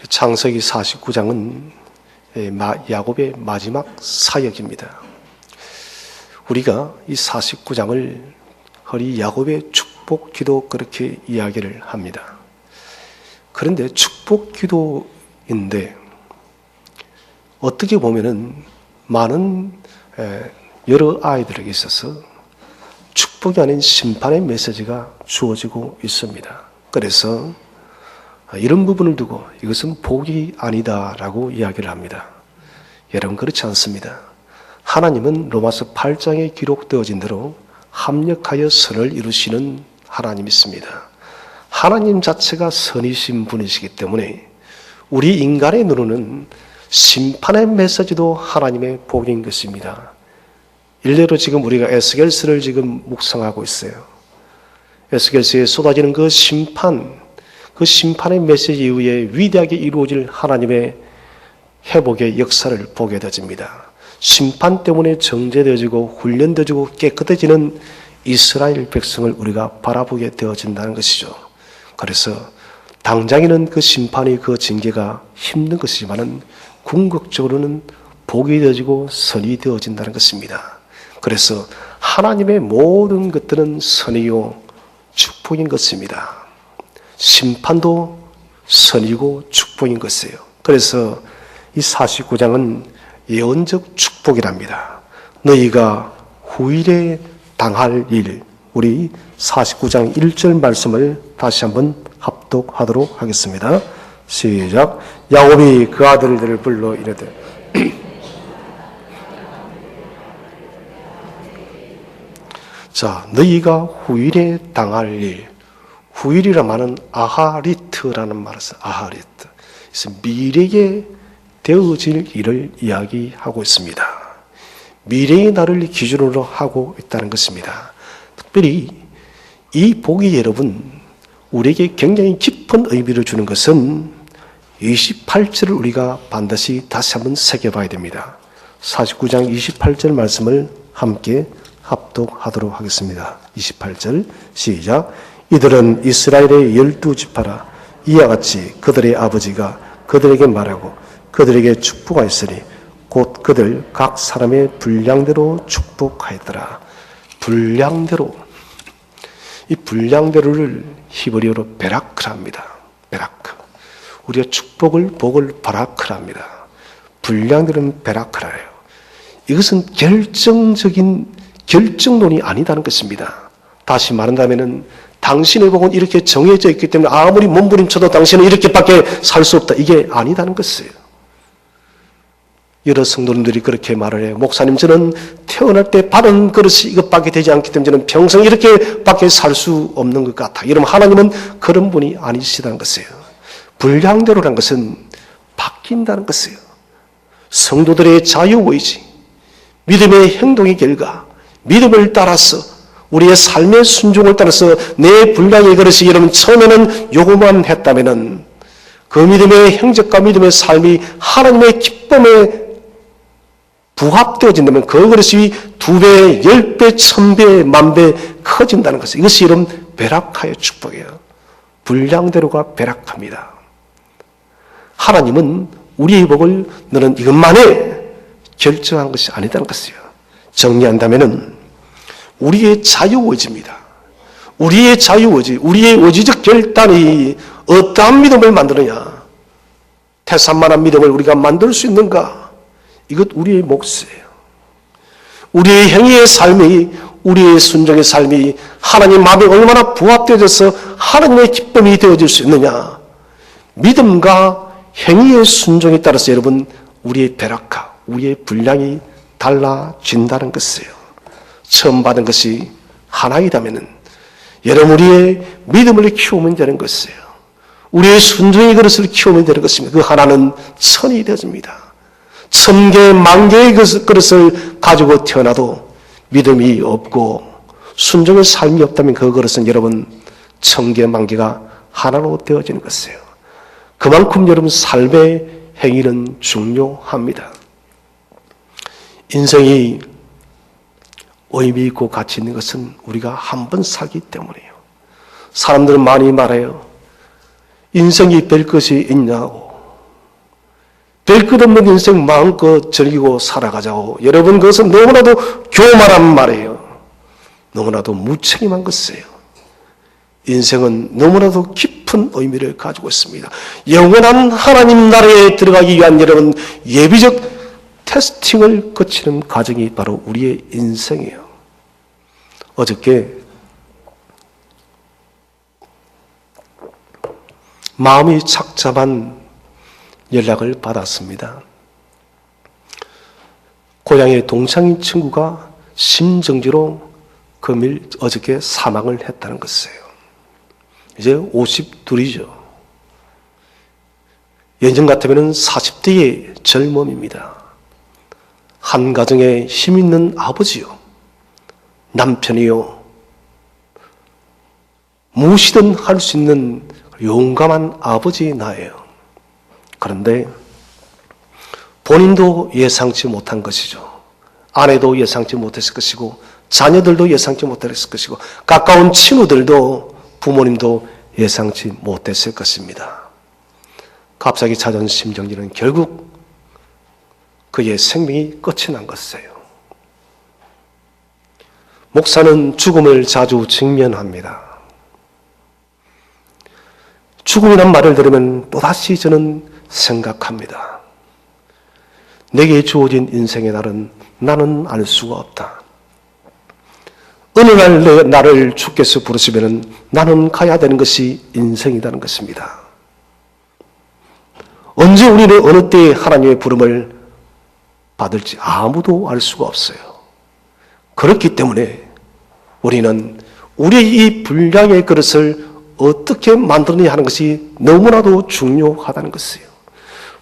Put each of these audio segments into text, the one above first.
창세기 49장은 야곱의 마지막 사역입니다. 우리가 이 49장을 허리 야곱의 축복 기도 그렇게 이야기를 합니다. 그런데 축복 기도인데 어떻게 보면은 많은 여러 아이들에게 있어서 축복이 아닌 심판의 메시지가 주어지고 있습니다. 그래서 이런 부분을 두고 이것은 복이 아니다라고 이야기를 합니다. 여러분, 그렇지 않습니다. 하나님은 로마서 8장에 기록되어진 대로 합력하여 선을 이루시는 하나님이십니다. 하나님 자체가 선이신 분이시기 때문에 우리 인간의 눈으로는 심판의 메시지도 하나님의 복인 것입니다. 일례로 지금 우리가 에스겔서를 지금 묵상하고 있어요. 에스겔서에 쏟아지는 그 심판의 메시지 이후에 위대하게 이루어질 하나님의 회복의 역사를 보게 되어집니다. 심판 때문에 정죄되어지고 훈련되어지고 깨끗해지는 이스라엘 백성을 우리가 바라보게 되어진다는 것이죠. 그래서 당장에는 그 심판이 그 징계가 힘든 것이지만은 궁극적으로는 복이 되어지고 선이 되어진다는 것입니다. 그래서 하나님의 모든 것들은 선이요 축복인 것입니다. 심판도 선이고 축복인 것이에요. 그래서 이 49장은 예언적 축복이랍니다. 너희가 후일에 당할 일, 우리 49장 1절 말씀을 다시 한번 합독하도록 하겠습니다. 시작. 야곱이 그 아들들을 불러 이르되 자, 너희가 후일에 당할 일, 후일이라 말은 아하리트라는 말을 써요. 아하리트. 그래서 미래에 되어질 일을 이야기하고 있습니다. 미래의 날을 기준으로 하고 있다는 것입니다. 특별히 이 복이 여러분 우리에게 굉장히 깊은 의미를 주는 것은 28절을 우리가 반드시 다시 한번 새겨봐야 됩니다. 49장 28절 말씀을 함께 합독하도록 하겠습니다. 28절 시작. 이들은 이스라엘의 12지파라. 이와 같이 그들의 아버지가 그들에게 말하고 그들에게 축복하였으니 곧 그들 각 사람의 분량대로 축복하였더라. 분량대로. 이 분량대로를 히브리어로 베라크랍니다. 베라크. 우리가 복을 바라크랍니다. 분량대로는 베라크라예요. 이것은 결정론이 아니다는 것입니다. 다시 말한다면은 당신의 복은 이렇게 정해져 있기 때문에 아무리 몸부림쳐도 당신은 이렇게밖에 살 수 없다. 이게 아니다는 것이에요. 여러 성도님들이 그렇게 말을 해요. 목사님, 저는 태어날 때 받은 그릇이 이것밖에 되지 않기 때문에 저는 평생 이렇게밖에 살 수 없는 것 같아. 이러면 하나님은 그런 분이 아니시다는 것이에요. 분량대로란 것은 바뀐다는 것이에요. 성도들의 자유의지, 믿음의 행동의 결과, 믿음을 따라서 우리의 삶의 순종을 따라서 내 분량의 그릇이 여러분 처음에는 요구만 했다면은 그 믿음의 행적과 믿음의 삶이 하나님의 기쁨에 부합되어진다면 그 그릇이 2배, 10배, 1000배, 10,000배 커진다는 것이에요. 이것이 이런 베라카의 축복이에요. 분량대로가 베라카입니다. 하나님은 우리의 복을 너는 이것만 해 결정한 것이 아니다는 것이에요. 정리한다면은 우리의 자유의지입니다. 우리의 자유의지, 우리의 의지적 결단이 어떠한 믿음을 만드느냐? 태산만한 믿음을 우리가 만들 수 있는가? 이것 우리의 몫이에요. 우리의 행위의 삶이, 우리의 순종의 삶이 하나님 마음에 얼마나 부합되어져서 하나님의 기쁨이 되어질 수 있느냐? 믿음과 행위의 순종에 따라서 여러분 우리의 베라카, 우리의 분량이 달라진다는 것이에요. 처음 받은 것이 하나이다면은 여러분 우리의 믿음을 키우면 되는 것이에요. 우리의 순종의 그릇을 키우면 되는 것입니다. 그 하나는 1000이 되어집니다. 1000개, 10,000개의 그릇을 가지고 태어나도 믿음이 없고 순종의 삶이 없다면 그 그릇은 여러분 1000개, 10,000개가 하나로 되어지는 것이에요. 그만큼 여러분 삶의 행위는 중요합니다. 인생이 의미 있고 가치 있는 것은 우리가 한 번 살기 때문이에요. 사람들은 많이 말해요. 인생이 별 것이 있냐고. 별것 없는 인생 마음껏 즐기고 살아가자고. 여러분, 그것은 너무나도 교만한 말이에요. 너무나도 무책임한 것이에요. 인생은 너무나도 깊은 의미를 가지고 있습니다. 영원한 하나님 나라에 들어가기 위한 여러분 예비적 테스팅을 거치는 과정이 바로 우리의 인생이에요. 어저께 마음이 착잡한 연락을 받았습니다. 고향의 동창인 친구가 심정지로 금일 어저께 사망을 했다는 것이에요. 이제 52이죠. 예전 같으면 40대의 젊음입니다. 한 가정에 힘 있는 아버지요. 남편이요. 무엇이든 할 수 있는 용감한 아버지 나예요. 그런데 본인도 예상치 못한 것이죠. 아내도 예상치 못했을 것이고 자녀들도 예상치 못했을 것이고 가까운 친구들도 부모님도 예상치 못했을 것입니다. 갑자기 찾아온 심정지는 결국 그의 생명이 끝이 난 것이에요. 목사는 죽음을 자주 직면합니다. 죽음이란 말을 들으면 또다시 저는 생각합니다. 내게 주어진 인생의 날은 나는 알 수가 없다. 어느 날 나를 주께서 부르시면 나는 가야 되는 것이 인생이라는 것입니다. 언제 우리는 어느 때에 하나님의 부름을 받을지 아무도 알 수가 없어요. 그렇기 때문에 우리는 우리의 이 분량의 그릇을 어떻게 만드느냐 하는 것이 너무나도 중요하다는 것이에요.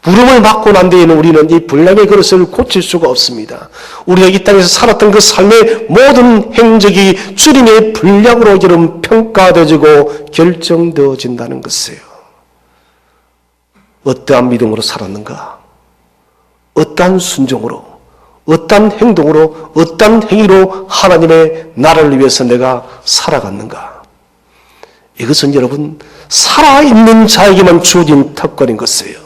부름을 받고 난 뒤에는 우리는 이 분량의 그릇을 고칠 수가 없습니다. 우리가 이 땅에서 살았던 그 삶의 모든 행적이 주님의 분량으로 여러분 평가되어지고 결정되어진다는 것이에요. 어떠한 믿음으로 살았는가? 어떠한 순종으로, 어떠한 행동으로, 어떠한 행위로 하나님의 나라를 위해서 내가 살아갔는가? 이것은 여러분 살아있는 자에게만 주어진 특권인 것이에요.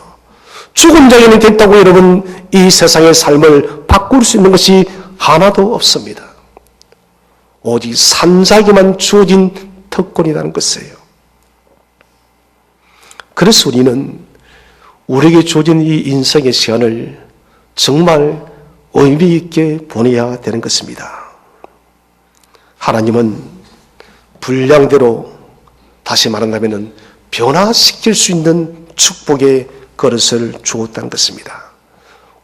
죽은 자에게는 됐다고 여러분 이 세상의 삶을 바꿀 수 있는 것이 하나도 없습니다. 오직 산 자에게만 주어진 특권이라는 것이에요. 그래서 우리는 우리에게 주어진 이 인생의 시간을 정말 의미 있게 보내야 되는 것입니다. 하나님은 분량대로 다시 말한다면 변화시킬 수 있는 축복의 그릇을 주었다는 것입니다.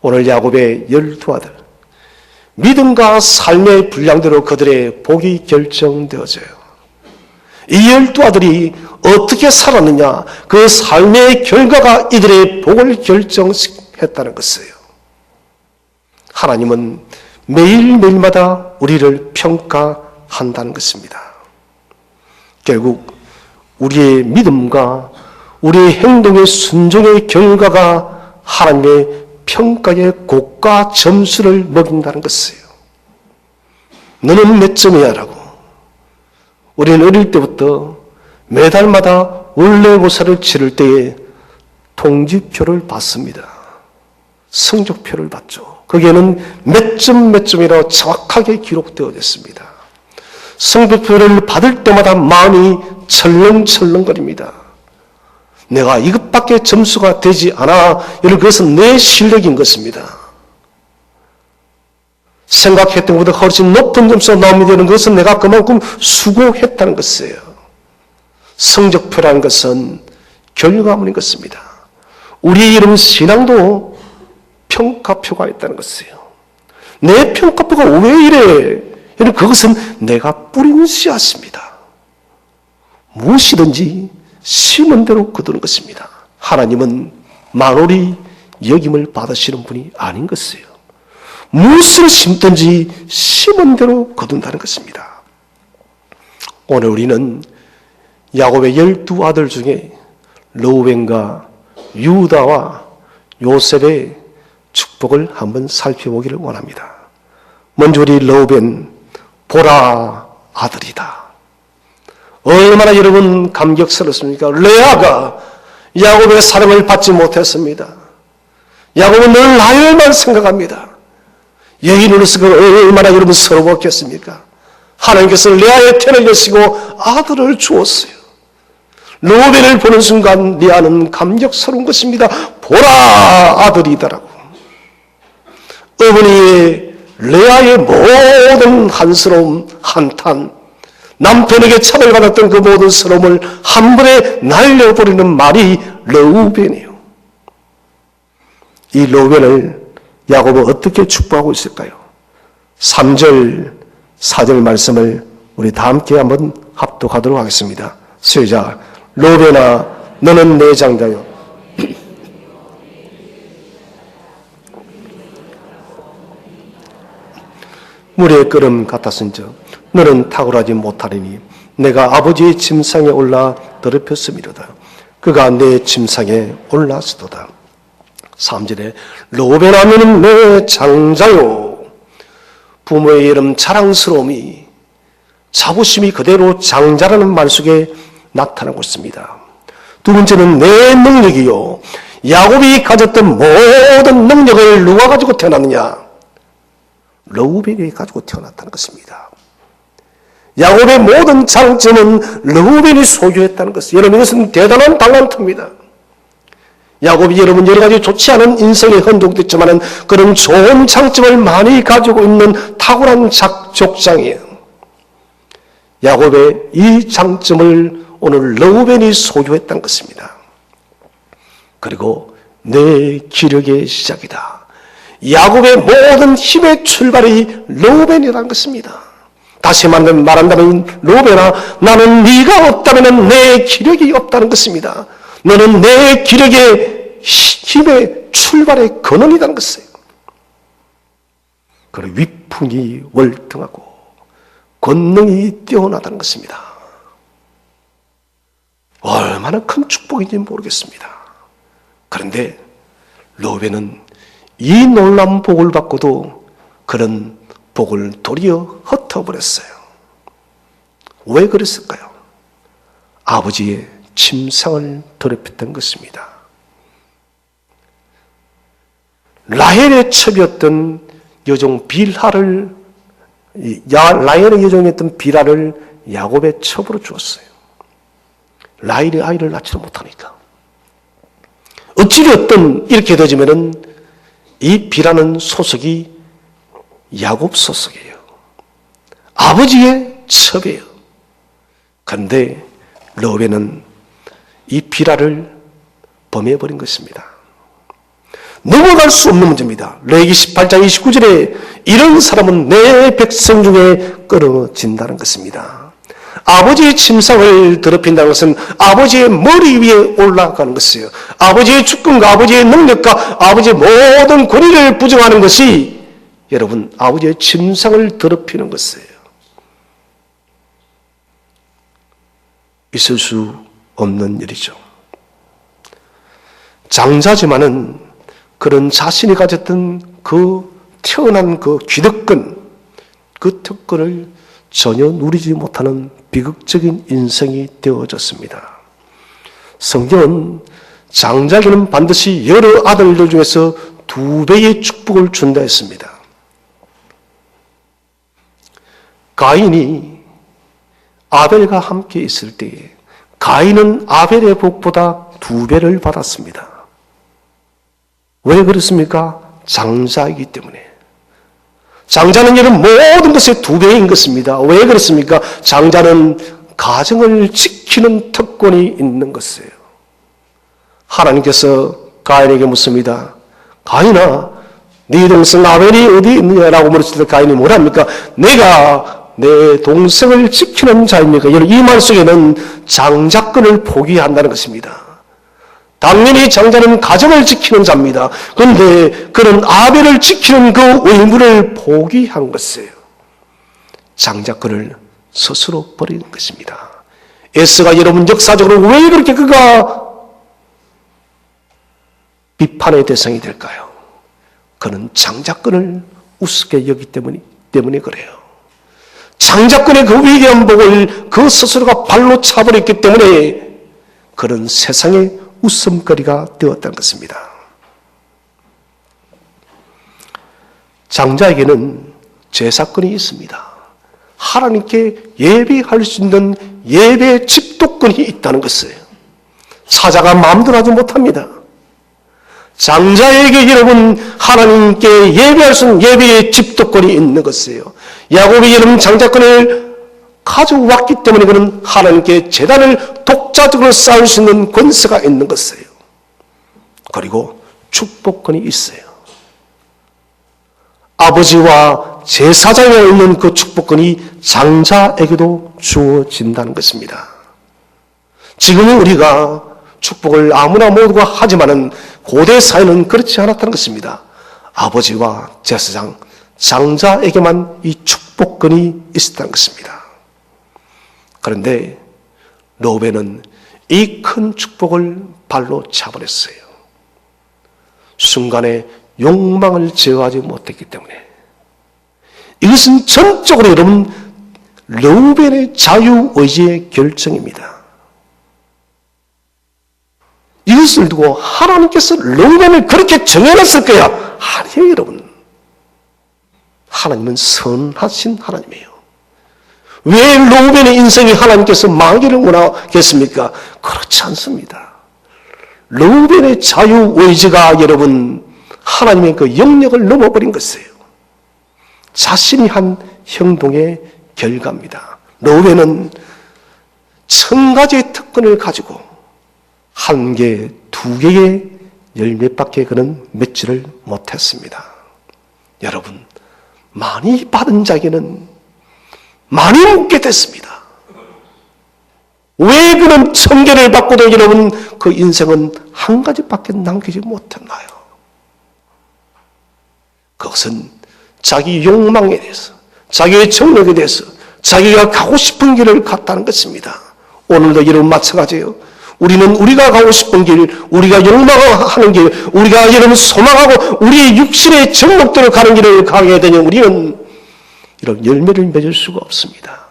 오늘 야곱의 12아들 믿음과 삶의 분량대로 그들의 복이 결정되어져요. 이 12아들이 어떻게 살았느냐, 그 삶의 결과가 이들의 복을 결정했다는 것이에요. 하나님은 매일매일마다 우리를 평가한다는 것입니다. 결국 우리의 믿음과 우리의 행동의 순종의 결과가 하나님의 평가의 고가 점수를 먹인다는 것이에요. 너는 몇 점이야? 라고. 우리는 어릴 때부터 매달마다 원래고사를 치를 때에 통지표를 받습니다. 성적표를 받죠. 거기에는 몇 점이라고 정확하게 기록되어 있습니다. 성적표를 받을 때마다 마음이 철렁철렁거립니다. 내가 이것밖에 점수가 되지 않아. 여러분, 그것은 내 실력인 것입니다. 생각했던 것보다 훨씬 높은 점수가 나오면 되는 것은 내가 그만큼 수고했다는 것이에요. 성적표라는 것은 결과물인 것입니다. 우리의 이름 신앙도 평가표가 있다는 것이에요. 내 평가표가 왜 이래? 여러분, 그것은 내가 뿌린 씨앗입니다. 무엇이든지 심은 대로 거두는 것입니다. 하나님은 만홀히 여김을 받으시는 분이 아닌 것이에요. 무엇을 심든지 심은 대로 거둔다는 것입니다. 오늘 우리는 야곱의 12아들 중에 르우벤과 유다와 요셉의 축복을 한번 살펴보기를 원합니다. 먼저 우리 르우벤, 보라 아들이다. 얼마나 여러분 감격스럽습니까? 레아가 야곱의 사랑을 받지 못했습니다. 야곱은 늘 라헬만 생각합니다. 여인으로서 얼마나 여러분 서러웠겠습니까? 하나님께서 레아의 태를 여시고 아들을 주었어요. 로벨을 보는 순간 레아는 감격스러운 것입니다. 보라, 아들이다라고. 어머니의 레아의 모든 한스러움, 한탄, 남편에게 차별받았던 그 모든 서러움을 한 번에 날려버리는 말이 르우벤이에요. 이 르우벤을 야곱은 어떻게 축복하고 있을까요? 3절, 4절 말씀을 우리 다 함께 한번 합독하도록 하겠습니다. 시작. 르우벤아, 너는 내 장자요. 물의 끓음 같았은즉 너는 탁월하지 못하리니 내가 아버지의 침상에 올라 더럽혔음이로다. 그가 내 침상에 올랐으도다. 3절에 르우벤아, 너는 내 장자요. 부모의 이름 자랑스러움이, 자부심이 그대로 장자라는 말 속에 나타나고 있습니다. 두 번째는 내 능력이요. 야곱이 가졌던 모든 능력을 누가 가지고 태어났느냐? 르우벤이 가지고 태어났다는 것입니다. 야곱의 모든 장점은 르우벤이 소유했다는 것입니다. 여러분, 이것은 대단한 달란트입니다. 야곱이 여러분 여러 가지 좋지 않은 인생에 흔들렸지만 그런 좋은 장점을 많이 가지고 있는 탁월한 족장이에요. 야곱의 이 장점을 오늘 르우벤이 소유했다는 것입니다. 그리고 내 기력의 시작이다. 야곱의 모든 힘의 출발이 르우벤이라는 것입니다. 다시 말한다면 르우벤아, 나는 네가 없다면 내 기력이 없다는 것입니다. 너는 내 기력의 힘의 출발의 근원이라는 것이에요. 그리고 위풍이 월등하고 권능이 뛰어나다는 것입니다. 얼마나 큰 축복인지 모르겠습니다. 그런데 르우벤은 이 놀라운 복을 받고도 그런 복을 도리어 흩어버렸어요. 왜 그랬을까요? 아버지의 침상을 더럽혔던 것입니다. 라헬의 첩이었던 여종 빌하를, 라헬의 여종이었던 빌하를 야곱의 첩으로 주었어요. 라헬이 아이를 낳지 못하니까. 어찌되었든 이렇게 되지면은 이 빌하는 소속이 야곱 소속이에요. 아버지의 첩이에요. 그런데 르우벤은 이 빌하를 범해버린 것입니다. 넘어갈 수 없는 문제입니다. 레위기 18장 29절에 이런 사람은 내 백성 중에 끊어진다는 것입니다. 아버지의 침상을 더럽힌다는 것은 아버지의 머리 위에 올라가는 것이에요. 아버지의 주권과 아버지의 능력과 아버지의 모든 권위를 부정하는 것이 여러분 아버지의 침상을 더럽히는 것이에요. 있을 수 없는 일이죠. 장자지만은 그런 자신이 가졌던 그 태어난 그 기득권, 그 특권을 전혀 누리지 못하는 비극적인 인생이 되어졌습니다. 성경은 장자에게는 반드시 여러 아들들 중에서 2배의 축복을 준다 했습니다. 가인이 아벨과 함께 있을 때에 가인은 아벨의 복보다 2배를 받았습니다. 왜 그렇습니까? 장자이기 때문에. 장자는 이런 모든 것의 2배인 것입니다. 왜 그렇습니까? 장자는 가정을 지키는 특권이 있는 것이에요. 하나님께서 가인에게 묻습니다. 가인아, 네 동생 아벨이 어디 있느냐라고 물었을 때 가인이 뭐랍니까? 내가 내 동생을 지키는 자입니까? 이 말 속에는 장자권을 포기한다는 것입니다. 당연히 장자는 가정을 지키는 자입니다. 그런데 그런 아벨을 지키는 그 의무를 포기한 것이에요. 장자권을 스스로 버리는 것입니다. 에스가 여러분 역사적으로 왜 그렇게 그가 비판의 대상이 될까요? 그는 장자권을 우습게 여기기 때문에 그래요. 장자권의 그 위대한 복을 그 스스로가 발로 차버렸기 때문에 그런 세상의 웃음거리가 되었다는 것입니다. 장자에게는 제사권이 있습니다. 하나님께 예배할 수 있는 예배 집도권이 있다는 것이에요. 사자가 마음대로 하지 못합니다. 장자에게 여러분 하나님께 예배할 수 있는 예배의 집도권이 있는 것이에요. 야곱이 여러분 장자권을 가져왔기 때문에 그는 하나님께 제단을 독자적으로 쌓을 수 있는 권세가 있는 것이에요. 그리고 축복권이 있어요. 아버지와 제사장에 있는 그 축복권이 장자에게도 주어진다는 것입니다. 지금은 우리가 축복을 아무나 모두가 하지만은 고대 사회는 그렇지 않았다는 것입니다. 아버지와 제사장, 장자에게만 이 축복권이 있었다는 것입니다. 그런데 르우벤은 이 큰 축복을 발로 차버렸어요. 순간에 욕망을 제어하지 못했기 때문에. 이것은 전적으로 여러분 르우벤의 자유의지의 결정입니다. 이것을 두고 하나님께서 르우벤을 그렇게 정해놨을 거야. 아니에요, 여러분. 하나님은 선하신 하나님이에요. 왜 르우벤의 인생이 하나님께서 망하기를 원하겠습니까? 그렇지 않습니다. 르우벤의 자유의지가 여러분 하나님의 그 영역을 넘어버린 것이에요. 자신이 한 행동의 결과입니다. 르우벤은 1000가지의 특권을 가지고 1개, 2개의 열매밖에 그는 맺지를 못했습니다. 여러분, 많이 받은 자에게는 많이 묻게 됐습니다. 왜 그는 1000개를 받고도 여러분 그 인생은 1가지밖에 남기지 못했나요? 그것은 자기 욕망에 대해서, 자기의 정력에 대해서, 자기가 가고 싶은 길을 갔다는 것입니다. 오늘도 여러분 마찬가지예요. 우리는 우리가 가고 싶은 길, 우리가 욕망하는 길, 우리가 여러분 소망하고 우리의 육신의 정력대로 가는 길을 가게 되면 우리는 이런 열매를 맺을 수가 없습니다.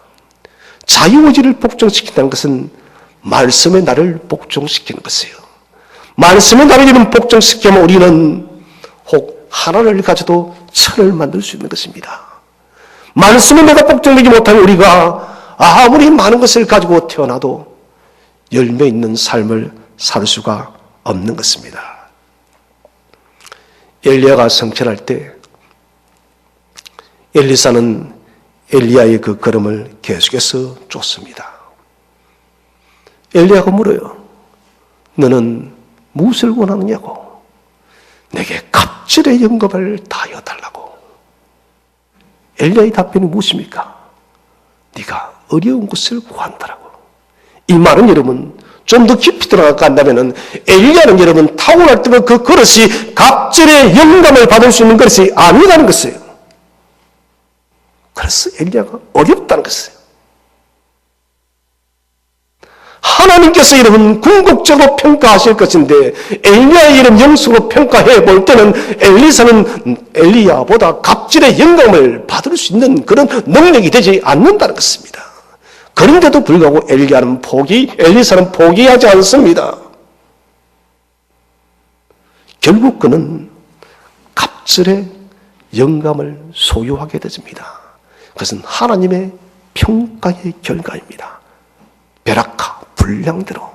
자유의지를 복종시킨다는 것은 말씀의 나를 복종시키는 것이에요. 말씀의 나를 이런 복종시키면 우리는 혹 하나를 가져도 천을 만들 수 있는 것입니다. 말씀에 내가 복종되지 못하면 우리가 아무리 많은 것을 가지고 태어나도 열매 있는 삶을 살 수가 없는 것입니다. 엘리야가 성천할 때 엘리사는 엘리야의 그 걸음을 계속해서 쫓습니다. 엘리야가 물어요. 너는 무엇을 원하느냐고. 내게 갑절의 영겁을 다하여 달라고. 엘리야의 답변이 무엇입니까? 네가 어려운 것을 구한다라고. 이 말은 여러분 좀 더 깊이 들어간다면 엘리야는 여러분 타고날 때는 그 그릇이 갑절의 영감을 받을 수 있는 그릇이 아니라는 것이에요. 그래서 엘리야가 어렵다는 것이에요. 하나님께서 여러분 궁극적으로 평가하실 것인데 엘리야의 이름 영수로 평가해 볼 때는 엘리야보다 갑절의 영감을 받을 수 있는 그런 능력이 되지 않는다는 것입니다. 그런데도 불구하고 엘리사는 포기하지 않습니다. 결국 그는 갑절의 영감을 소유하게 되집니다. 그것은 하나님의 평가의 결과입니다. 베라카, 분량대로.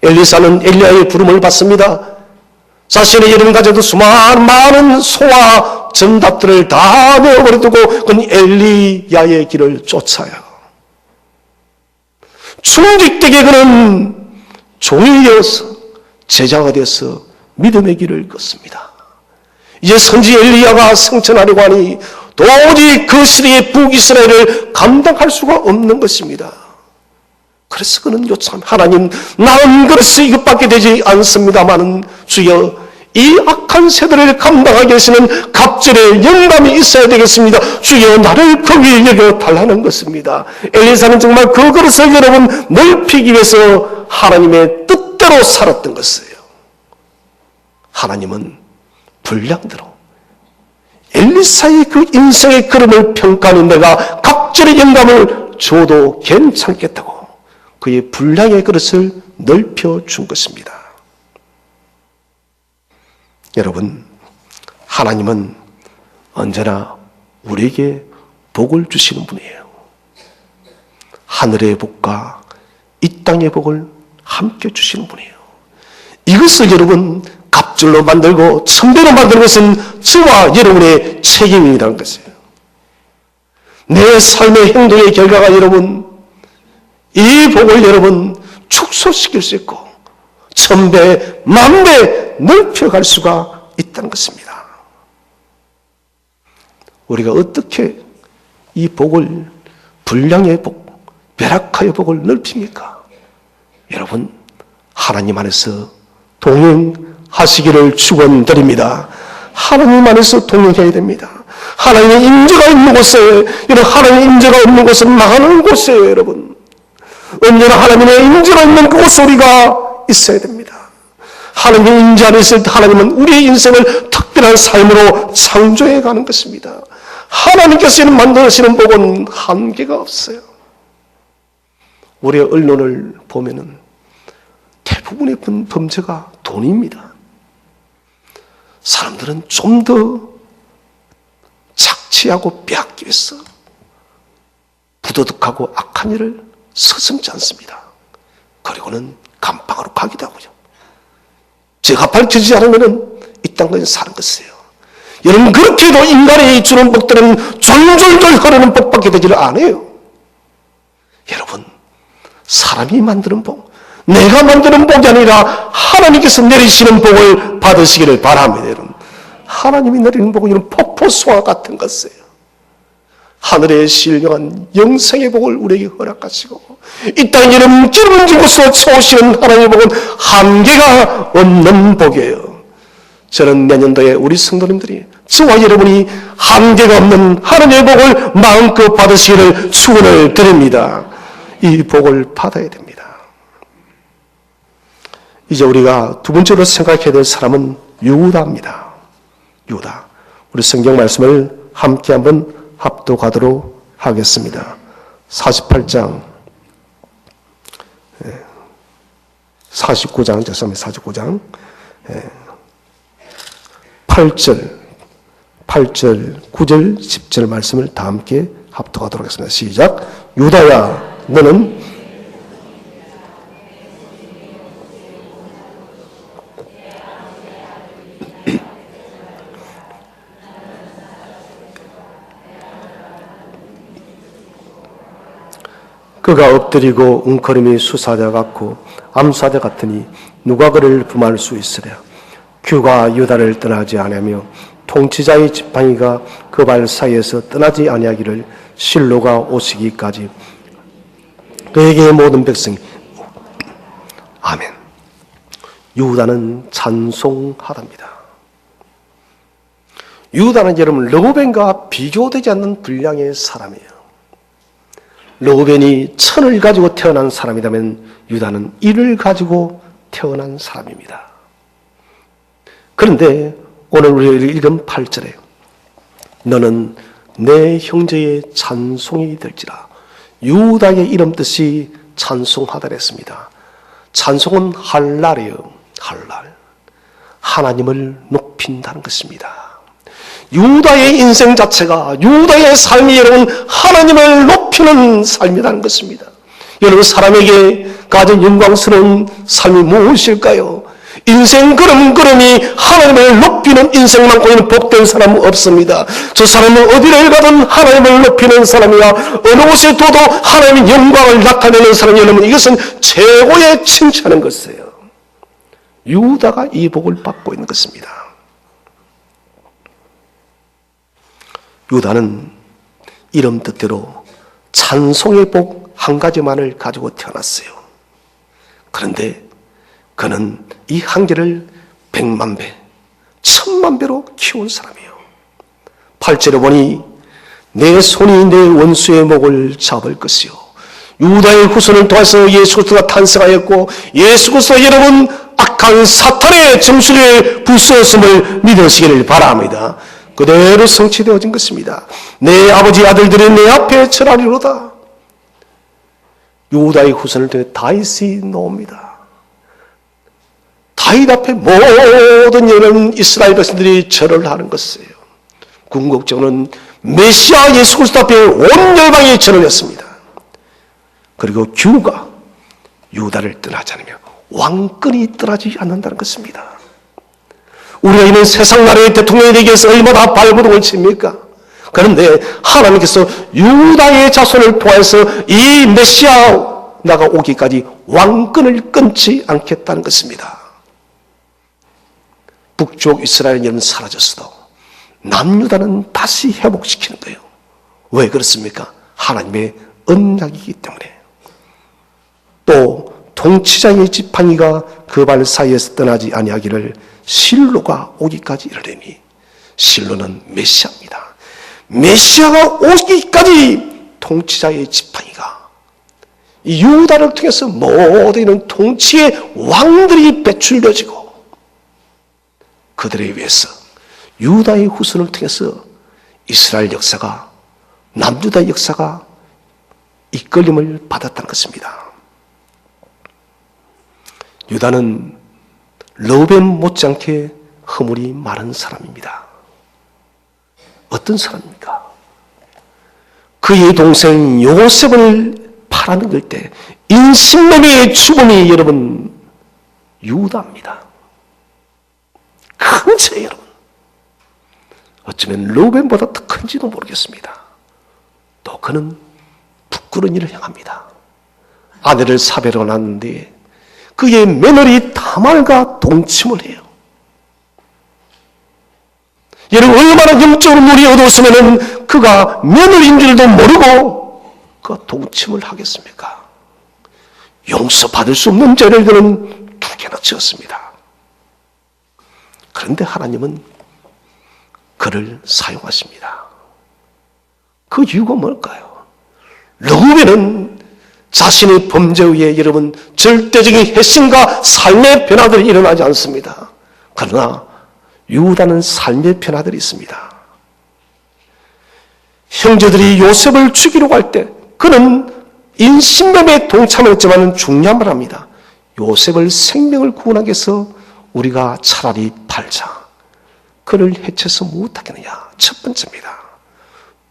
엘리사는 엘리야의 부름을 받습니다. 자신의 이름 가져도 수많은 많은 소와 전답들을 다 내어버리고 그는 엘리야의 길을 쫓아요. 충직되게 그는 종이 되어서 제자가 되어서 믿음의 길을 걷습니다. 이제 선지 엘리야가 승천하려고 하니 도저히 그 시대의 북이스라엘을 감당할 수가 없는 것입니다. 그래서 그는 요청, 하나님, 나는 그래서 이것밖에 되지 않습니다마는 주여, 이 악한 세대를 감당하게 하시는 갑절의 영감이 있어야 되겠습니다. 주여, 나를 거기에 여겨 달라는 것입니다. 엘리사는 정말 그 그릇을 여러분 넓히기 위해서 하나님의 뜻대로 살았던 것이에요. 하나님은 분량대로 엘리사의 그 인생의 걸음을 평가하는 내가 갑절의 영감을 줘도 괜찮겠다고 그의 분량의 그릇을 넓혀준 것입니다. 여러분, 하나님은 언제나 우리에게 복을 주시는 분이에요. 하늘의 복과 이 땅의 복을 함께 주시는 분이에요. 이것을 여러분 갑절로 만들고 천배로 만드는 것은 저와 여러분의 책임이라는 것이에요. 내 삶의 행동의 결과가 여러분 이 복을 여러분 축소시킬 수 있고 천배, 만배 넓혀갈 수가 있다는 것입니다. 우리가 어떻게 이 복을 분량의 복, 벼락하의 복을 넓힙니까? 여러분 하나님 안에서 동행하시기를 축원드립니다. 하나님 안에서 동행해야 됩니다. 하나님의 임재가 있는 곳에, 여러분 하나님의 임재가 없는 곳은 망하는 곳이에요. 여러분 언제나 하나님의 임재가 있는 그곳에 우리가 있어야 됩니다. 하나님의 임재 안에 있을 때 하나님은 우리의 인생을 특별한 삶으로 창조해 가는 것입니다. 하나님께서 만드시는 복은 한계가 없어요. 우리의 언론을 보면은 대부분의 범죄가 돈입니다. 사람들은 좀 더 착취하고 빼앗기 위해서 부도덕하고 악한 일을 서슴지 않습니다. 그리고는 감방으로 가기도 하고요. 죄가 밝혀지지 않으면 이 땅에 사는 것이에요. 여러분 그렇게도 인간이 주는 복들은 졸졸졸 흐르는 복밖에 되지를 않아요. 여러분 사람이 만드는 복, 내가 만드는 복이 아니라 하나님께서 내리시는 복을 받으시기를 바랍니다. 여러분 하나님이 내리는 복은 이런 폭포수와 같은 것이에요. 하늘의 신령한 영생의 복을 우리에게 허락하시고 이 땅에 이런 기름진 곳으로 채우시는 하나님의 복은 한계가 없는 복이에요. 저는 내년도에 우리 성도님들이 저와 여러분이 한계가 없는 하나님의 복을 마음껏 받으시기를 축원을 드립니다. 이 복을 받아야 됩니다. 이제 우리가 두 번째로 생각해야 될 사람은 유다입니다. 유다. 우리 성경 말씀을 함께 한번 합독하도록 하겠습니다. 48장 49장 죄송합니다. 49장 8절 9절 10절 말씀을 다 함께 합독하도록 하겠습니다. 시작. 유다야 너는 그가 엎드리고 웅크림이 수사자 같고 암사자 같으니 누가 그를 범할 수 있으랴. 규가 유다를 떠나지 아니하며 통치자의 지팡이가 그 발 사이에서 떠나지 아니하기를 실로가 오시기까지 그에게 모든 백성이 아멘. 유다는 찬송하답니다. 유다는 여러분 르우벤과 비교되지 않는 분량의 사람이에요. 르우벤이 1000을 가지고 태어난 사람이라면 유다는 1을 가지고 태어난 사람입니다. 그런데 오늘 우리가 읽은 8절에 너는 내 형제의 찬송이 될지라. 유다의 이름 뜻이 찬송하다 했습니다. 찬송은 할랄이에요. 할랄. 하나님을 높인다는 것입니다. 유다의 인생 자체가, 유다의 삶이 여러분 하나님을 높이는 삶이라는 것입니다. 여러분 사람에게 가진 영광스러운 삶이 무엇일까요? 인생 걸음걸음이 하나님을 높이는 인생만고 있는 복된 사람은 없습니다. 저 사람은 어디를 가든 하나님을 높이는 사람이야. 어느 곳에 둬도 하나님의 영광을 나타내는 사람이 여러분 이것은 최고의 칭찬인 것이에요. 유다가 이 복을 받고 있는 것입니다. 유다는 이름 뜻대로 찬송의 복 한 가지만을 가지고 태어났어요. 그런데 그는 이 한계를 100만 배, 1000만 배로 키운 사람이에요. 8절에 보니 내 손이 내 원수의 목을 잡을 것이요. 유다의 후손을 통해서 예수 그리스도가 탄생하였고 예수 그리스도 여러분 악한 사탄의 정수리에 부수었음을 믿으시기를 바랍니다. 그대로 성취되어진 것입니다. 내 아버지 아들들이 내 앞에 절하리로다. 유다의 후손을 통해 다윗이 나옵니다. 다윗 앞에 모든 여러분 이스라엘 백성들이 절을 하는 것이에요. 궁극적으로는 메시아 예수 그리스도 앞에 온 열방이 전을 했습니다. 그리고 규가 유다를 떠나지 않으며 왕권이 떠나지 않는다는 것입니다. 우리가 있는 세상 나라의 대통령이 되기 위해서 얼마나 발버둥을 칩니까? 그런데 하나님께서 유다의 자손을 통해서 이 메시아가 오기까지 왕권을 끊지 않겠다는 것입니다. 북쪽 이스라엘은 사라졌어도 남유다는 다시 회복시키는 거예요. 왜 그렇습니까? 하나님의 언약이기 때문에. 또 통치자의 지팡이가 그 발 사이에서 떠나지 아니하기를 실로가 오기까지 이르려니, 실로는 메시아입니다. 메시아가 오기까지 통치자의 지팡이가 이 유다를 통해서 모든 통치의 왕들이 배출되어지고 그들에 의해서 유다의 후손을 통해서 이스라엘 역사가, 남유다의 역사가 이끌림을 받았다는 것입니다. 유다는 르우벤 못지않게 허물이 많은 사람입니다. 어떤 사람입니까? 그의 동생 요셉을 팔아넘길 때 인신매매의 죽음이 여러분 유다입니다. 큰 죄 여러분. 어쩌면 르우벤보다 더 큰지도 모르겠습니다. 또 그는 부끄러운 일을 행합니다. 아내를 사별하고 났는데 그의 며느리 다말과 동침을 해요. 여러분 얼마나 영적으로 물이 어두웠으면 그가 며느리인 줄도 모르고 그가 동침을 하겠습니까? 용서받을 수 없는 죄를 그는 2개나 지었습니다. 그런데 하나님은 그를 사용하십니다. 그 이유가 뭘까요? 르우벤은 자신의 범죄에 의해 여러분 절대적인 회심과 삶의 변화들이 일어나지 않습니다. 그러나 유다는 삶의 변화들이 있습니다. 형제들이 요셉을 죽이려고 할 때 그는 인신매매에 동참했지만 중요한 말 합니다. 요셉을 생명을 구원하기 위해서 우리가 차라리 팔자. 그를 해쳐서 못하겠느냐. 첫 번째입니다.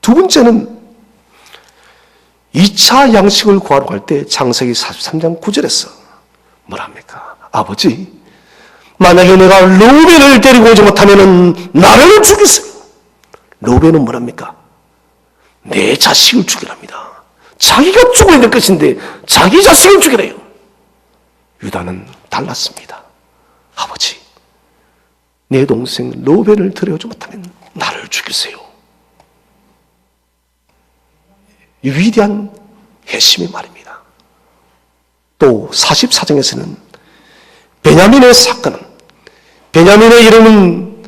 두 번째는 2차 양식을 구하러 갈 때 창세기 43장 9절에서 뭐랍니까? 아버지, 만약에 내가 르우벤을 데리고 오지 못하면 나를 죽이세요. 르우벤은 뭐랍니까? 내 자식을 죽이랍니다. 자기가 죽어야 될 것인데 자기 자식을 죽이래요. 유다는 달랐습니다. 아버지, 내 동생 르우벤을 데려오지 못하면 나를 죽이세요. 이 위대한 회심의 말입니다. 또 44장에서는 베냐민의 사건은, 베냐민의 이름은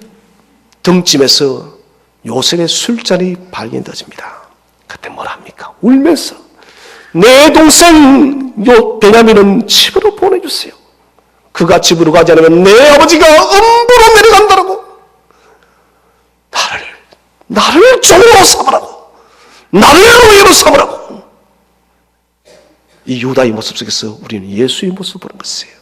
등짐에서 요셉의 술잔이 발견되어집니다. 그때 뭐라 합니까? 울면서 내 동생 베냐민은 집으로 보내주세요. 그가 집으로 가지 않으면 내 아버지가 음부로 내려간다라고, 나를 종으로 삼으라고, 나를 노예로 삼으라고. 이 유다의 모습 속에서 우리는 예수의 모습을 보는 것이에요.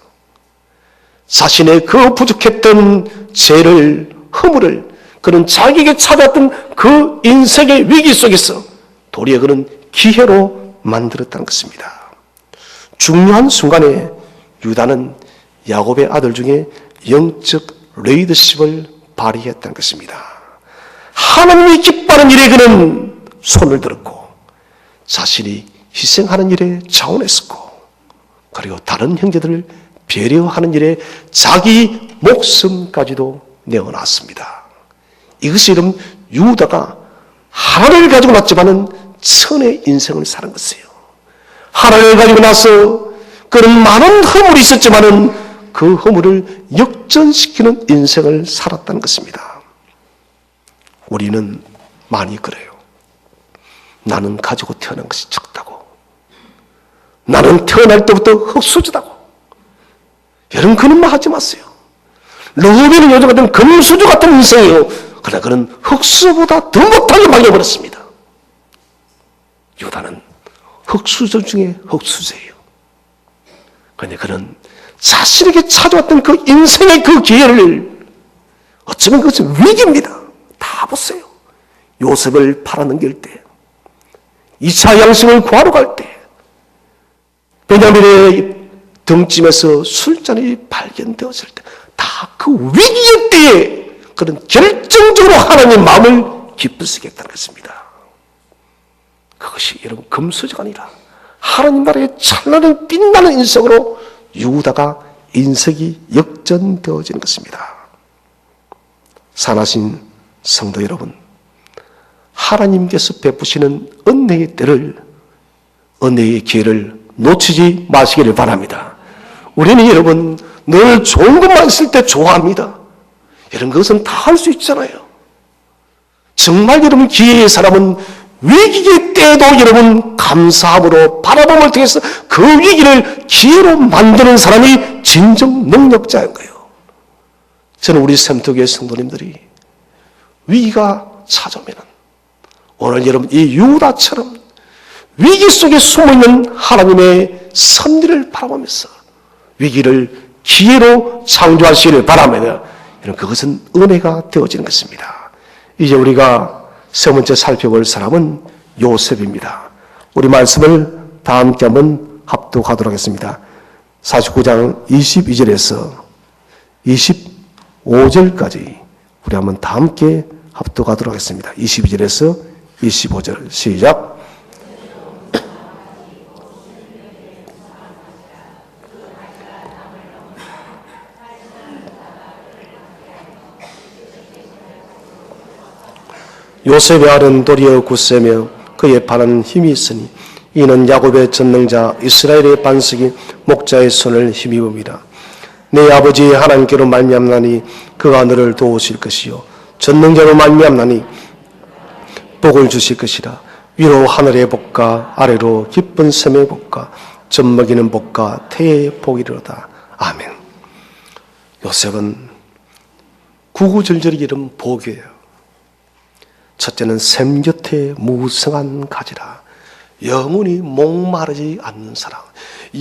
자신의 그 부족했던 죄를, 허물을, 그는 자기에게 찾아왔던 그 인생의 위기 속에서 도리어 그는 기회로 만들었다는 것입니다. 중요한 순간에 유다는 야곱의 아들 중에 영적 리더십을 발휘했다는 것입니다. 하나님이 기뻐하는 일에 그는 손을 들었고 자신이 희생하는 일에 자원했었고 그리고 다른 형제들을 배려하는 일에 자기 목숨까지도 내어놨습니다. 이것이 여러분 유다가 하나를 가지고 났지만은 천의 인생을 사는 것이에요. 하나를 가지고 나서 그런 많은 허물이 있었지만은 그 허물을 역전시키는 인생을 살았다는 것입니다. 우리는 많이 그래요. 나는 가지고 태어난 것이 적다고. 나는 태어날 때부터 흙수저다고. 여러분 그런 말 하지 마세요. 르우벤은 요즘 같은 금수저 같은 인생이에요. 그러나 그는 흙수보다 더 못하게 망해버렸습니다. 유다는 흙수저 중에 흙수저예요. 그런데 그는 자신에게 찾아왔던 그 인생의 그 기회를, 어쩌면 그것은 위기입니다. 다 보세요. 요셉을 팔아넘길 때, 2차 양식을 구하러 갈 때, 베냐민의 등짐에서 술잔이 발견되었을 때, 다 그 위기의 때에 그런 결정적으로 하나님의 마음을 기쁘시게 했다는 것입니다. 그것이 여러분 금수저가 아니라 하나님 나라의 찬란한 빛나는 인생으로 유다가 인생이 역전되어지는 것입니다. 사랑하신 성도 여러분, 하나님께서 베푸시는 은혜의 때를, 은혜의 기회를 놓치지 마시기를 바랍니다. 우리는 여러분 늘 좋은 것만 있을 때 좋아합니다. 이런 것은 다 할 수 있잖아요. 정말 여러분 기회의 사람은 위기의 때에도 여러분 감사함으로 바라봄을 통해서 그 위기를 기회로 만드는 사람이 진정 능력자인 거예요. 저는 우리 샘터교회 성도님들이 위기가 찾아오면 오늘 여러분 이 유다처럼 위기 속에 숨어있는 하나님의 섭리를 바라보면서 위기를 기회로 창조하시기를 바랍니다. 그것은 은혜가 되어지는 것입니다. 이제 우리가 세 번째 살펴볼 사람은 요셉입니다. 우리 말씀을 다 함께 한번 합독하도록 하겠습니다. 49장 22절에서 25절까지 우리 한번 다 함께 합독하도록 하겠습니다. 22절에서 25절 시작. 요셉의 알은 도리어 굳세며 그의 팔은 힘이 있으니 이는 야곱의 전능자 이스라엘의 반석이 목자의 손을 힘입음이라. 내 아버지 하나님께로 말미암나니 그가 너를 도우실 것이요 전능자로 말미암나니 복을 주실 것이라. 위로 하늘의 복과 아래로 깊은 샘의 복과 젖먹이는 복과 태의 복이로다. 아멘. 요셉은 구구절절히 이른 복이에요. 첫째는 샘 곁에 무성한 가지라. 영원히 목마르지 않는 사람,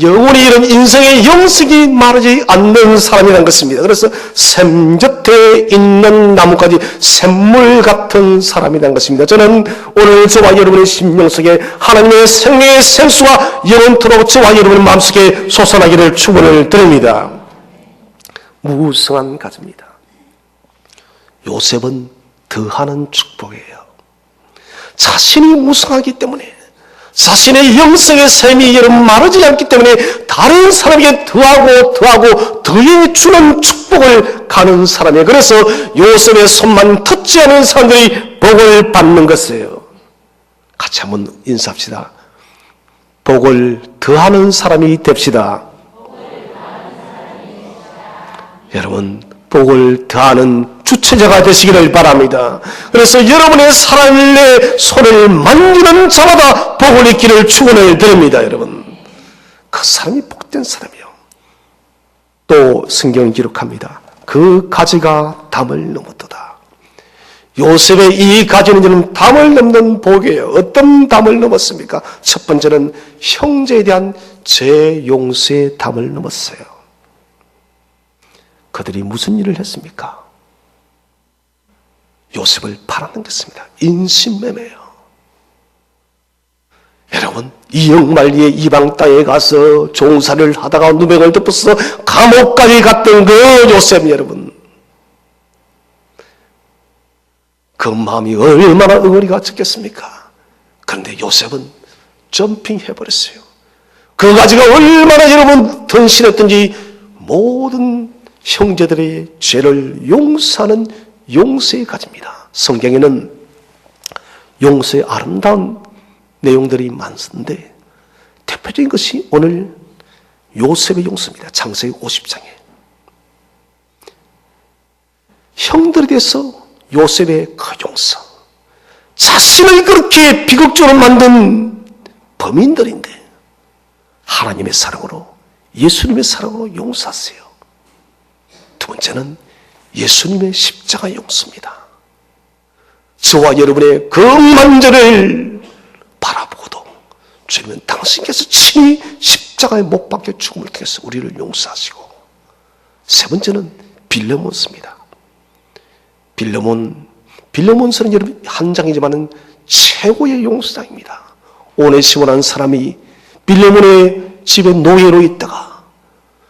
영원히 이런 인생의 영식이 마르지 않는 사람이라는 것입니다. 그래서 샘 곁에 있는 나무까지 샘물 같은 사람이라는 것입니다. 저는 오늘 저와 여러분의 심령 속에 하나님의 생명의 생수가 영원토록 저와 여러분의 마음속에 솟아나기를 축원을 드립니다. 무성한 가지입니다. 요셉은 더하는 축복이에요. 자신이 무성하기 때문에, 자신의 영성의 샘이 여러분 마르지 않기 때문에 다른 사람에게 더하고 더해 주는 축복을 가는 사람이에요. 그래서 요셉의 손만 터치 하는 사람들이 복을 받는 것이에요. 같이 한번 인사합시다. 복을 더하는 사람이 됩시다. 여러분, 복을 더하는 주체자가 되시기를 바랍니다. 그래서 여러분의 삶의 손을 만지는 자마다 복을 있기를 축원을 드립니다. 여러분, 그 사람이 복된 사람이요. 또 성경은 기록합니다. 그 가지가 담을 넘었도다. 요셉의 이 가지는 담을 넘는 복이에요. 어떤 담을 넘었습니까? 첫 번째는 형제에 대한 재용서의 담을 넘었어요. 그들이 무슨 일을 했습니까? 요셉을 팔아넘겼습니다. 인신매매요. 여러분, 이역만리의 이방 땅에 가서 종살이를 하다가 누명을 덮어서 감옥까지 갔던 그 요셉 여러분, 그 마음이 얼마나 응어리가 쳤겠습니까? 그런데 요셉은 점핑해버렸어요. 그 가지가 얼마나 여러분 던신했던지 모든 형제들의 죄를 용서하는 용서의 가지입니다. 성경에는 용서의 아름다운 내용들이 많은데 대표적인 것이 오늘 요셉의 용서입니다. 창세기 50장에 형들에 대해서 요셉의 그 용서, 자신을 그렇게 비극적으로 만든 범인들인데 하나님의 사랑으로, 예수님의 사랑으로 용서하세요. 두 번째는 예수님의 십자가 용서입니다. 저와 여러분의 그 만전을 바라보고도 주님은 당신께서 친히 십자가에 못 박혀 죽음을 통해서 우리를 용서하시고, 세 번째는 빌레몬스입니다. 빌레몬서는 여러분 한 장이지만은 최고의 용서장입니다. 오네시모라는 사람이 빌레몬의 집에 노예로 있다가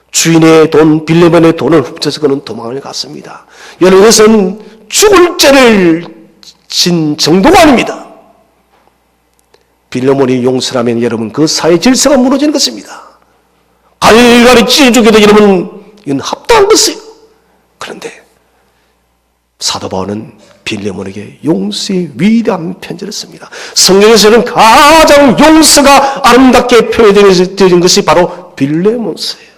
주인의 돈, 빌레몬의 돈을 훔쳐서 그는 도망을 갔습니다. 여러분, 이것은 죽을 죄를 진 정도가 아닙니다. 빌레몬이 용서라면 여러분 그 사회 질서가 무너지는 것입니다. 갈갈이 찢어주기도 여러분 이건 합당한 것이에요. 그런데 사도 바울은 빌레몬에게 용서의 위대한 편지를 씁니다. 성경에서는 가장 용서가 아름답게 표현되어진 것이 바로 빌레몬서예요.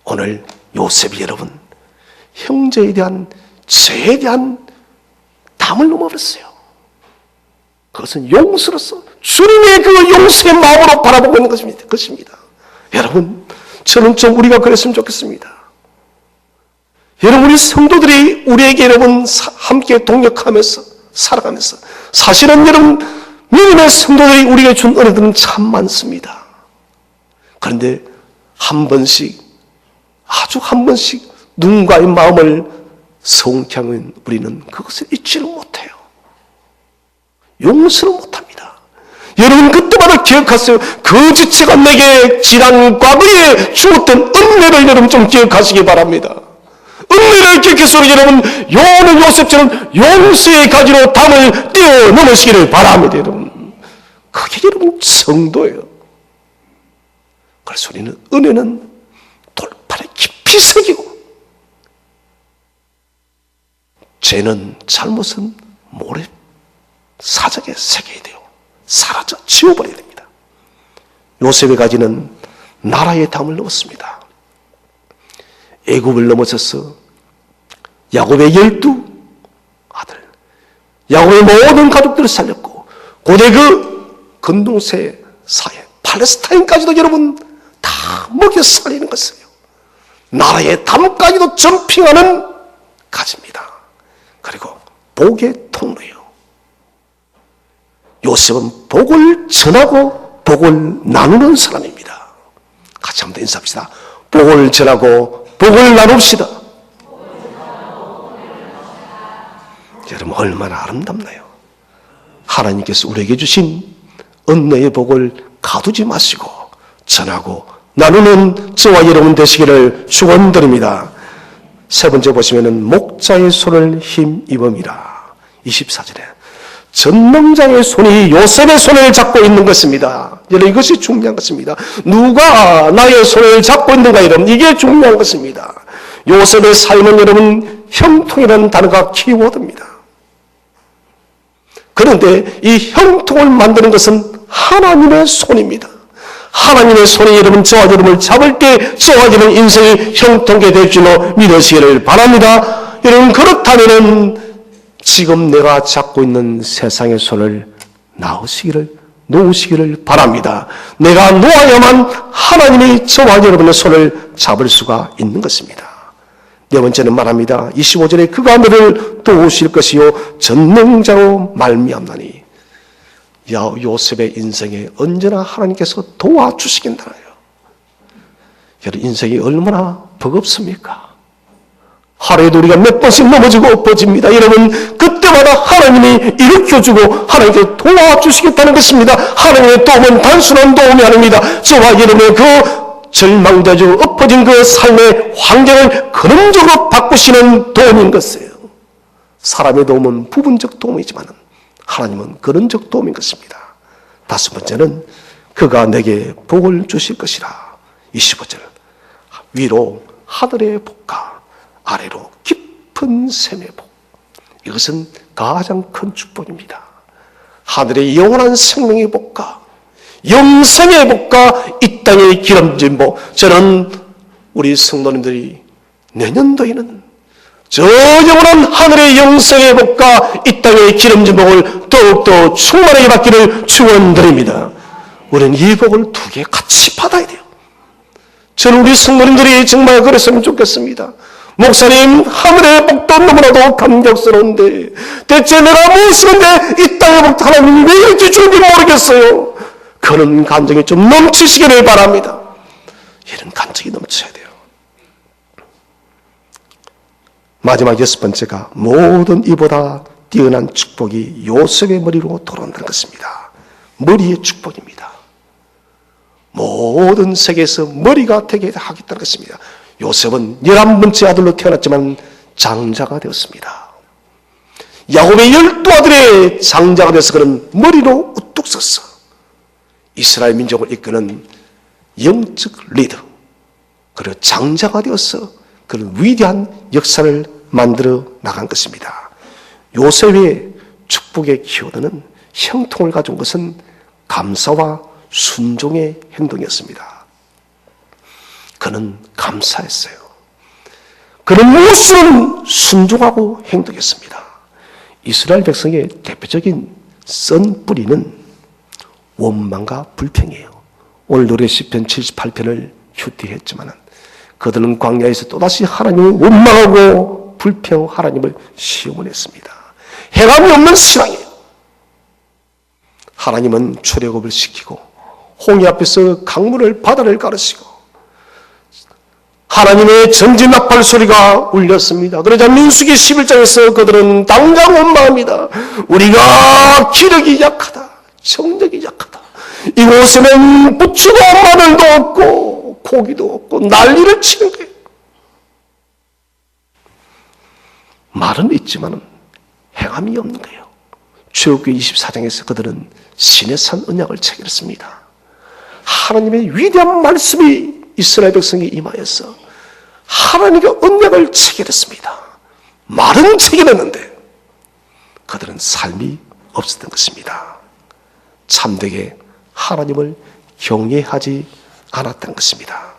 오늘 요셉이 여러분 형제에 대한 죄에 대한 담을 넘어버렸어요. 그것은 용서로서 주님의 그 용서의 마음으로 바라보고 있는 것입니다. 여러분, 저는 좀 우리가 그랬으면 좋겠습니다. 여러분, 우리 성도들이 우리에게 여러분 함께 동역하면서 살아가면서 사실은 여러분 믿음의 성도들이 우리에게 준 은혜들은 참 많습니다. 그런데 한 번씩 아주 한 번씩 누군가의 마음을 성케 하면 우리는 그것을 잊지를 못해요. 용서를 못합니다. 여러분 그때마다 기억하세요. 그 지체가 내게 지난 과거에 주었던 은혜를 여러분 좀 기억하시기 바랍니다. 은혜를 기억해서 여러분 요는 요셉처럼 용서의 가지로 담을 뛰어넘으시기를 바랍니다. 여러분 그게 여러분 성도예요. 그래서 우리는 은혜는 돌판에 깊이 새기고 죄는 잘못은 모래 사적에 새겨야 돼요. 사라져 지워버려야 됩니다. 요셉의 가지는 나라의 담을 넣었습니다. 애굽을 넘어서서 야곱의 12 아들, 야곱의 모든 가족들을 살렸고 고대 그 근동세 사회 팔레스타인까지도 여러분 다 먹여 살리는 것이에요. 나라의 담까지도 점핑하는 가지입니다. 그리고 복의 통로예요. 요셉은 복을 전하고 복을 나누는 사람입니다. 같이 한번 인사합시다. 복을 전하고 복을 나눕시다. 여러분 얼마나 아름답나요? 하나님께서 우리에게 주신 은혜의 복을 가두지 마시고 전하고 나누는 저와 여러분 되시기를 축원드립니다. 세 번째 보시면은 목자의 손을 힘입음이라 24절에 전능자의 손이 요셉의 손을 잡고 있는 것입니다. 여러분 이것이 중요한 것입니다. 누가 나의 손을 잡고 있는가 여러분 이게 중요한 것입니다. 요셉의 삶은 여러분 형통이라는 단어가 키워드입니다. 그런데 이 형통을 만드는 것은 하나님의 손입니다. 하나님의 손이 여러분 저와 여러분을 잡을 때 저와 여러분 인생이 형통하게 될 줄로 믿으시기를 바랍니다. 여러분 그렇다면 지금 내가 잡고 있는 세상의 손을 놓으시기를 바랍니다. 내가 놓아야만 하나님이 저와 여러분의 손을 잡을 수가 있는 것입니다. 네 번째는 말합니다. 25절에 그가 너를 도우실 것이요 전능자로 말미암나니. 요셉의 인생에 언제나 하나님께서 도와주시겠나요? 여러분 인생이 얼마나 버겁습니까? 하루에도 우리가 몇 번씩 넘어지고 엎어집니다. 여러분 그때마다 하나님이 일으켜주고 하나님께 도와주시겠다는 것입니다. 하나님의 도움은 단순한 도움이 아닙니다. 저와 여러분의 그 절망되고 엎어진 그 삶의 환경을 근원적으로 바꾸시는 도움인 것이에요. 사람의 도움은 부분적 도움이지만 하나님은 근원적 도움인 것입니다. 다섯 번째는 그가 내게 복을 주실 것이라 25절 위로 하늘의 복과 아래로 깊은 샘의 복. 이것은 가장 큰 축복입니다. 하늘의 영원한 생명의 복과 영생의 복과 이 땅의 기름진 복. 저는 우리 성도님들이 내년도에는 저 영원한 하늘의 영생의 복과 이 땅의 기름진 복을 더욱더 충만하게 받기를 축원드립니다. 우리는 이 복을 두 개 같이 받아야 돼요. 저는 우리 성도님들이 정말 그랬으면 좋겠습니다. 목사님 하늘의 복도 너무나도 감격스러운데 대체 내가 무엇인데 이 땅의 복도 하나님이 왜 이렇게 주는지 모르겠어요. 그런 감정이 좀 넘치시기를 바랍니다. 이런 감정이 넘쳐야 돼요. 마지막 6번째가 모든 이보다 뛰어난 축복이 요셉의 머리로 돌아온다는 것입니다. 머리의 축복입니다. 모든 세계에서 머리가 되게 하겠다는 것입니다. 요셉은 11번째 아들로 태어났지만 장자가 되었습니다. 야곱의 12아들의 장자가 되어서 그는 머리로 우뚝 섰어. 이스라엘 민족을 이끄는 영적 리더, 그리고 장자가 되어서 그런 위대한 역사를 만들어 나간 것입니다. 요셉의 축복의 키워드는 형통을 가져온 것은 감사와 순종의 행동이었습니다. 그는 감사했어요. 그는 무엇이든 순종하고 행동했습니다. 이스라엘 백성의 대표적인 썬 뿌리는 원망과 불평이에요. 오늘 노래 시편 78편을 큐티했지만 그들은 광야에서 또다시 하나님을 원망하고 불평, 하나님을 시험했습니다. 해감이 없는 신앙이에요. 하나님은 출애굽을 시키고 홍해 앞에서 강물을 바다를 가르시고 하나님의 전진나팔 소리가 울렸습니다. 그러자 민수기 11장에서 그들은 당장 원망합니다. 우리가 기력이 약하다, 정력이 약하다. 이곳에는 부추도 마늘도 없고 고기도 없고 난리를 치는 거예요. 말은 있지만 행함이 없는 거예요. 출애굽기 24장에서 그들은 시내산 언약을 체결했습니다. 하나님의 위대한 말씀이 이스라엘 백성에 임하여서 하나님과 언약을 체결했습니다. 말은 체결했는데 그들은 삶이 없었던 것입니다. 참되게 하나님을 경외하지 않았던 것입니다.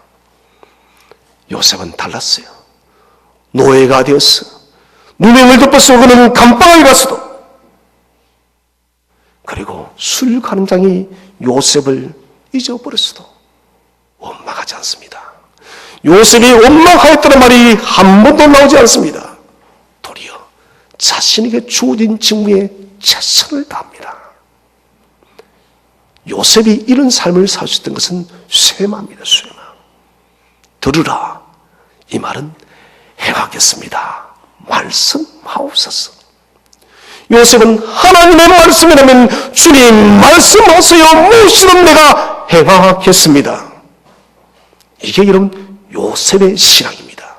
요셉은 달랐어요. 노예가 되었어. 누명을 덮어서 그는 감방에 갔어도, 그리고 술 가는장이 요셉을 잊어버렸어도 원망하지 않습니다. 요셉이 원망하였다는 말이 한 번도 나오지 않습니다. 도리어 자신에게 주어진 직무에 최선을 다합니다. 요셉이 이런 삶을 사셨던 것은 쇠마입니다. 쇠마. 들으라, 이 말은 행하겠습니다. 말씀하옵소서. 요셉은 하나님의 말씀이라면 주님 말씀하세요, 무엇이든 내가 행하겠습니다. 이게 여러분 요셉의 신앙입니다.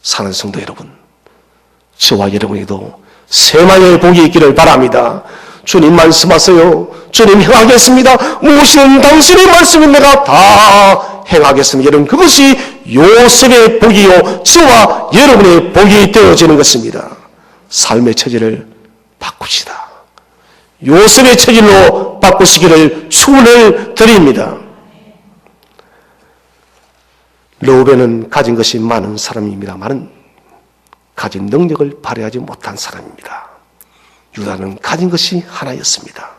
사는 성도 여러분, 저와 여러분에게도 세마의 복이 있기를 바랍니다. 주님 말씀하세요, 주님 행하겠습니다, 무엇이든 당신의 말씀은 내가 다 행하겠습니다. 여러분, 그것이 요셉의 복이요 저와 여러분의 복이 되어지는 것입니다. 삶의 처지를 바꾸시다. 요셉의 처지로 바꾸시기를 축원을 드립니다. 르우벤은 가진 것이 많은 사람입니다만 가진 능력을 발휘하지 못한 사람입니다. 유다는 가진 것이 하나였습니다.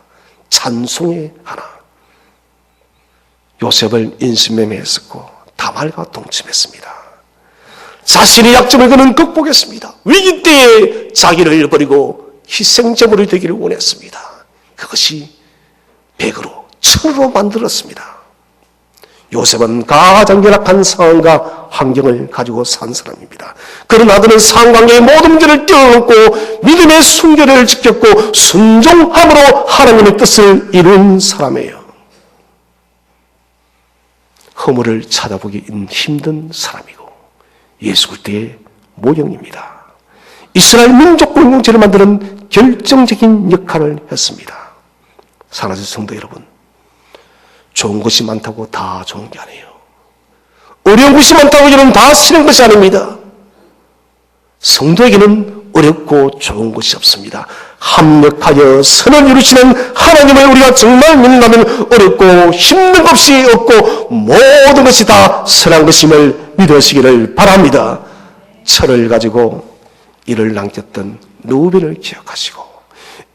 찬송의 하나. 요셉을 인신매매했었고 다말과 동침했습니다. 자신의 약점을 그는 극복했습니다. 위기 때에 자기를 잃어버리고 희생제물이 되기를 원했습니다. 그것이 백으로 천으로 만들었습니다. 요셉은 가장 열악한 상황과 환경을 가지고 산 사람입니다. 그러나 그는 상황의 모든 문제를 뛰어넘고 믿음의 순결을 지켰고 순종함으로 하나님의 뜻을 이룬 사람이에요. 허물을 찾아보기 힘든 사람이고 예수 그리스도의 모형입니다. 이스라엘 민족 공동체를 만드는 결정적인 역할을 했습니다. 사랑하는 성도 여러분, 좋은 것이 많다고 다 좋은 게 아니에요. 어려운 것이 많다고 여러분 다 싫은 것이 아닙니다. 성도에게는 어렵고 좋은 것이 없습니다. 합력하여 선을 이루시는 하나님을 우리가 정말 믿는다면 어렵고 힘든 것이 없고 모든 것이 다 선한 것임을 믿으시기를 바랍니다. 철을 가지고 이를 남겼던 르우벤을 기억하시고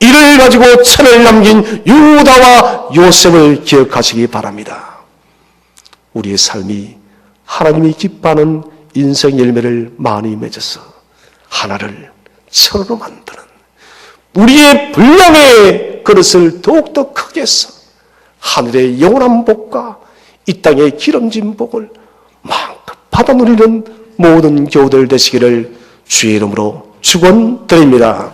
이를 가지고 천을 남긴 유다와 요셉을 기억하시기 바랍니다. 우리의 삶이 하나님이 기뻐하는 인생 열매를 많이 맺어서 하나를 천으로 만드는 우리의 분량의 그릇을 더욱더 크게 해서 하늘의 영원한 복과 이 땅의 기름진 복을 마음껏 받아 누리는 모든 교우들 되시기를 주의 이름으로 축원드립니다.